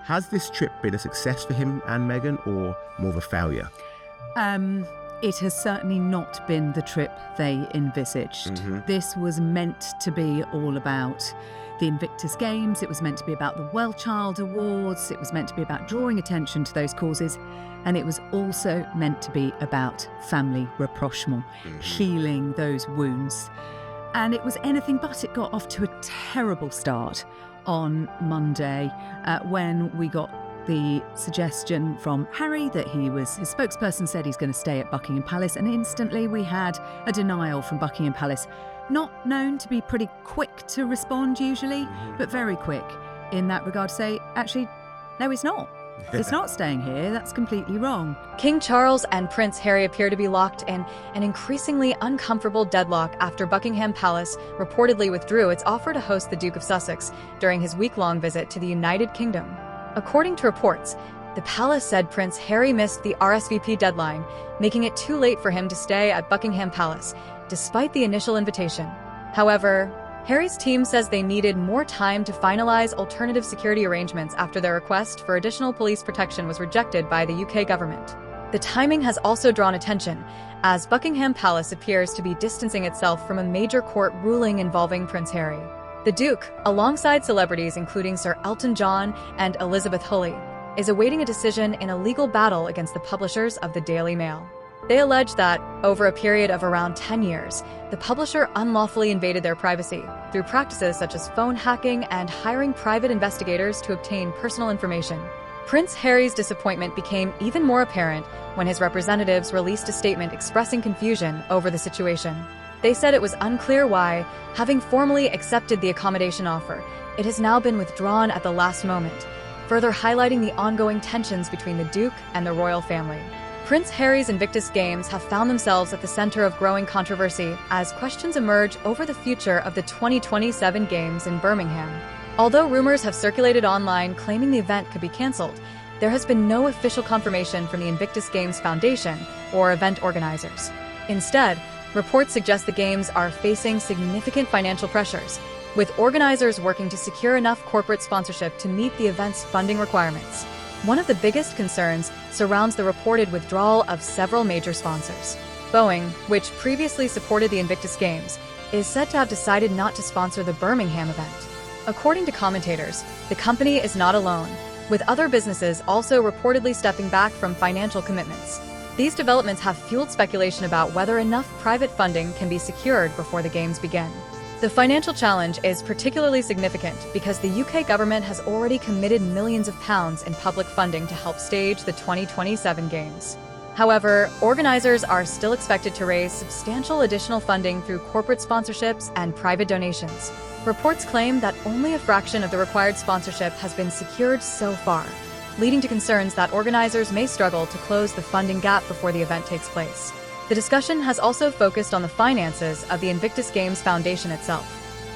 Has this trip been a success for him and Meghan, or more of a failure? It has certainly not been the trip they envisaged. This was meant to be all about the Invictus Games. It was meant to be about the Well Child Awards. It was meant to be about drawing attention to those causes. And it was also meant to be about family rapprochement, healing those wounds. And it was anything but. It got off to a terrible start on Monday when we got the suggestion from Harry that his spokesperson said he's going to stay at Buckingham Palace, and instantly we had a denial from Buckingham Palace, not known to be pretty quick to respond usually, but very quick in that regard, to say, actually, no, he's not. It's not staying here. That's completely wrong. King Charles and Prince Harry appear to be locked in an increasingly uncomfortable deadlock after Buckingham Palace reportedly withdrew its offer to host the Duke of Sussex during his week-long visit to the United Kingdom. According to reports, the palace said Prince Harry missed the RSVP deadline, making it too late for him to stay at Buckingham Palace, despite the initial invitation. However, Harry's team says they needed more time to finalize alternative security arrangements after their request for additional police protection was rejected by the UK government. The timing has also drawn attention, as Buckingham Palace appears to be distancing itself from a major court ruling involving Prince Harry. The Duke, alongside celebrities including Sir Elton John and Elizabeth Hully, is awaiting a decision in a legal battle against the publishers of the Daily Mail. They allege that, over a period of around 10 years, the publisher unlawfully invaded their privacy through practices such as phone hacking and hiring private investigators to obtain personal information. Prince Harry's disappointment became even more apparent when his representatives released a statement expressing confusion over the situation. They said it was unclear why, having formally accepted the accommodation offer, it has now been withdrawn at the last moment, further highlighting the ongoing tensions between the Duke and the royal family. Prince Harry's Invictus Games have found themselves at the center of growing controversy as questions emerge over the future of the 2027 Games in Birmingham. Although rumors have circulated online claiming the event could be cancelled, there has been no official confirmation from the Invictus Games Foundation or event organizers. Instead, reports suggest the Games are facing significant financial pressures, with organizers working to secure enough corporate sponsorship to meet the event's funding requirements. One of the biggest concerns surrounds the reported withdrawal of several major sponsors. Boeing, which previously supported the Invictus Games, is said to have decided not to sponsor the Birmingham event. According to commentators, the company is not alone, with other businesses also reportedly stepping back from financial commitments. These developments have fueled speculation about whether enough private funding can be secured before the Games begin. The financial challenge is particularly significant because the UK government has already committed millions of pounds in public funding to help stage the 2027 Games. However, organizers are still expected to raise substantial additional funding through corporate sponsorships and private donations. Reports claim that only a fraction of the required sponsorship has been secured so far, leading to concerns that organizers may struggle to close the funding gap before the event takes place. The discussion has also focused on the finances of the Invictus Games Foundation itself.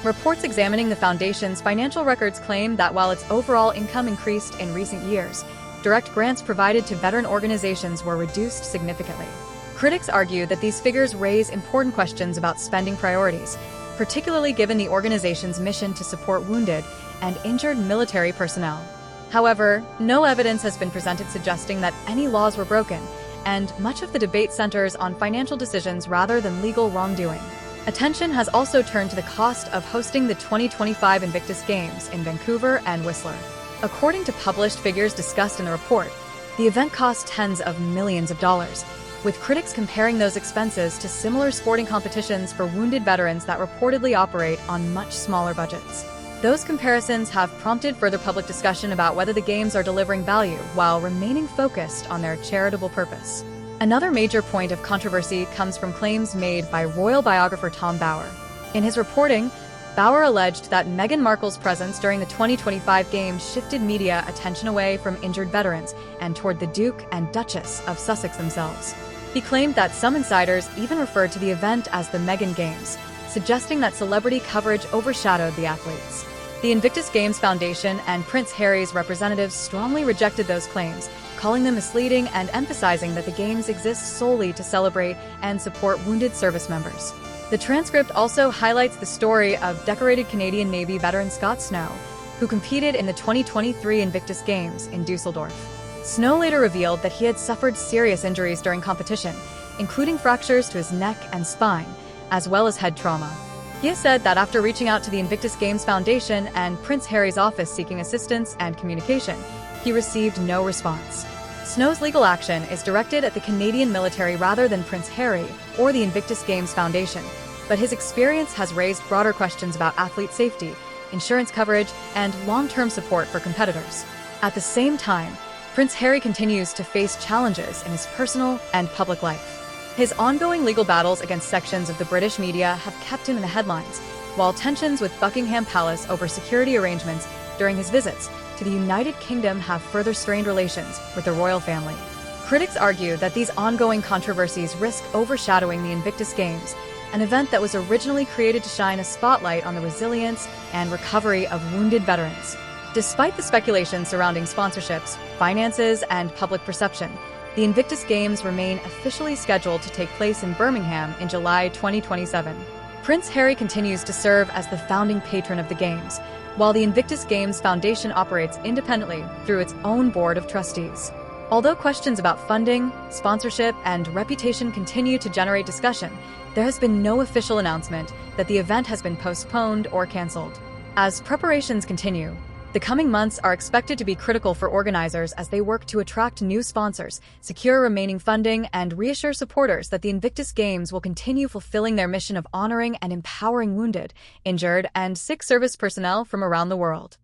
Reports examining the foundation's financial records claim that while its overall income increased in recent years, direct grants provided to veteran organizations were reduced significantly. Critics argue that these figures raise important questions about spending priorities, particularly given the organization's mission to support wounded and injured military personnel. However, no evidence has been presented suggesting that any laws were broken, and much of the debate centers on financial decisions rather than legal wrongdoing. Attention has also turned to the cost of hosting the 2025 Invictus Games in Vancouver and Whistler. According to published figures discussed in the report, the event cost tens of millions of dollars, with critics comparing those expenses to similar sporting competitions for wounded veterans that reportedly operate on much smaller budgets. Those comparisons have prompted further public discussion about whether the Games are delivering value while remaining focused on their charitable purpose. Another major point of controversy comes from claims made by royal biographer Tom Bower. In his reporting, Bower alleged that Meghan Markle's presence during the 2025 Games shifted media attention away from injured veterans and toward the Duke and Duchess of Sussex themselves. He claimed that some insiders even referred to the event as the Meghan Games, suggesting that celebrity coverage overshadowed the athletes. The Invictus Games Foundation and Prince Harry's representatives strongly rejected those claims, calling them misleading and emphasizing that the Games exist solely to celebrate and support wounded service members. The transcript also highlights the story of decorated Canadian Navy veteran Scott Snow, who competed in the 2023 Invictus Games in Dusseldorf. Snow later revealed that he had suffered serious injuries during competition, including fractures to his neck and spine, as well as head trauma. He has said that after reaching out to the Invictus Games Foundation and Prince Harry's office seeking assistance and communication, he received no response. Snow's legal action is directed at the Canadian military rather than Prince Harry or the Invictus Games Foundation, but his experience has raised broader questions about athlete safety, insurance coverage, and long-term support for competitors. At the same time, Prince Harry continues to face challenges in his personal and public life. His ongoing legal battles against sections of the British media have kept him in the headlines, while tensions with Buckingham Palace over security arrangements during his visits to the United Kingdom have further strained relations with the royal family. Critics argue that these ongoing controversies risk overshadowing the Invictus Games, an event that was originally created to shine a spotlight on the resilience and recovery of wounded veterans. Despite the speculation surrounding sponsorships, finances, and public perception, the Invictus Games remain officially scheduled to take place in Birmingham in July 2027. Prince Harry continues to serve as the founding patron of the Games, while the Invictus Games Foundation operates independently through its own board of trustees. Although questions about funding, sponsorship, and reputation continue to generate discussion, there has been no official announcement that the event has been postponed or canceled. As preparations continue, the coming months are expected to be critical for organizers as they work to attract new sponsors, secure remaining funding, and reassure supporters that the Invictus Games will continue fulfilling their mission of honoring and empowering wounded, injured, and sick service personnel from around the world.